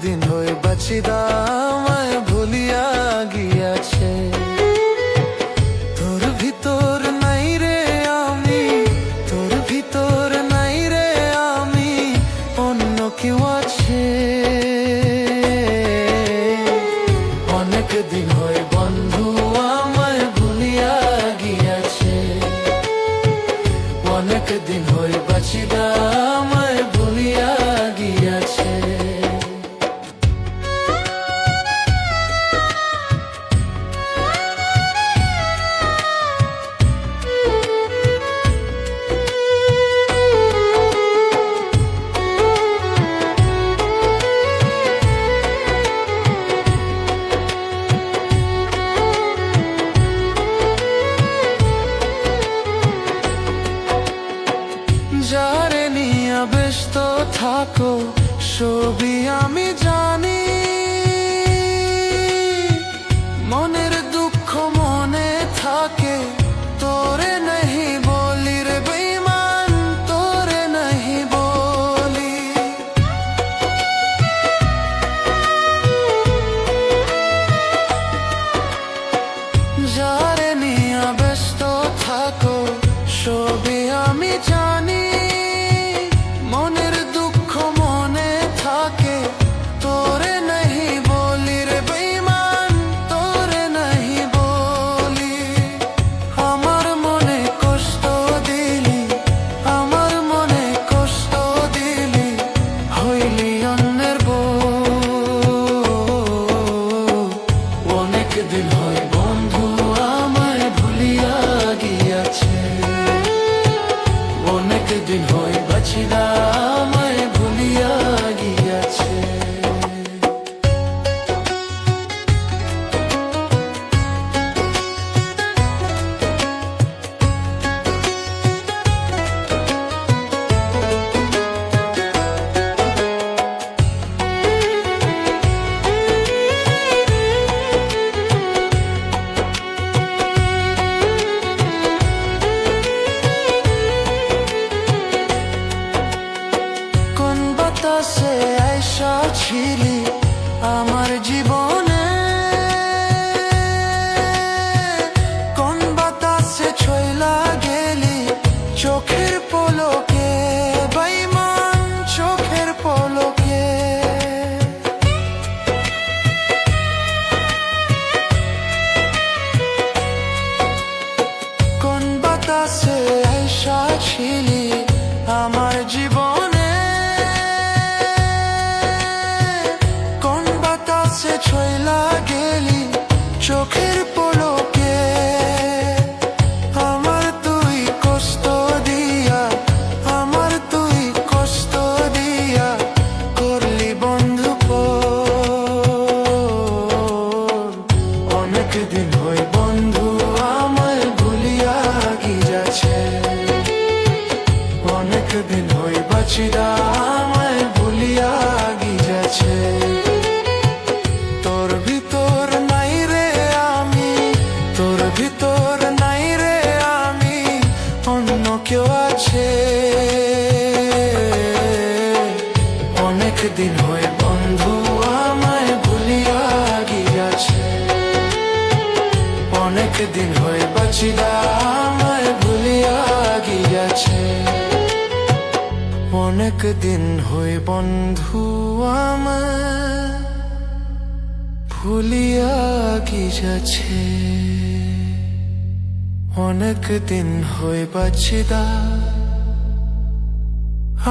দিন হয়ে বাঁচিদা আমায় ভুলিয়া গিয়াছে। তোর ভিতর নাই রে আমি, তোর ভিতর নাই রে আমি, অন্য কেউ আছে। অনেক দিন হয়ে বন্ধু আমায় ভুলিয়া গিয়াছে। অনেক দিন হয়ে বাঁচিদা আমায় ভুলিয়া গিয়াছে। যারে নিয়ে ব্যস্ত থাকো সবই আমি জানি, মনের দুঃখ মনে থাকে তোরে নাহি বলি রে বেঈমান, তোরে নাহি বলি। যারে নিয়ে ব্যস্ত থাকো সবই আমি জানি, মনের দুঃখ মনে থাকে তোরে নাহি বলি রে বেঈমান, তোরে নাহি বলি। আমার মনে কষ্ট দিলি, আমার মনে কষ্ট দিলি, হইলি অন্যের বউ। অনেক দিন হয় বন্ধু আমায় ভুলিয়া গিয়াছে। অনেক দিন হয়ে বাঁচিদা আমায় ভুলিয়া গিয়াছে। বাতাসে আইসা ছিলি আমার জীবনে, কোন বাতাসে ছইলা গেলি চোখের পলকে বেঈমান, চোখের পলকে। কোন বাতাসে আইসা ছিলি আমার জীবনে, সে ছইলা গেলি চোখের পলকে। আমার তুই কষ্ট দিয়া, আমার তুই কষ্ট দিয়া করলি বন্ধু পর। অনেক দিন হই বন্ধু আমায় ভুলিয়া গিয়াছে। অনেক দিন হই বাঁচিদা আমায় ভুলিয়া গিয়াছে। তোর ভিতর নাই রে আমি, তোর ভিতর নাই রে আমি, অন্য কেউ আছে। অনেক দিন হয়ে বন্ধু আমায় ভুলিয়া গিয়াছে। অনেক দিন হয়ে বাঁচিদা আমায় ভুলিয়া গিয়াছে। অনেক দিন হয়ে বন্ধু আমায় ভুলিয়া গিয়াছে। অনেক দিন হয়ে বাঁচিদা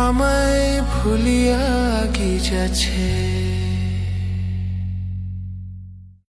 আমায় ভুলিয়া গিয়াছে।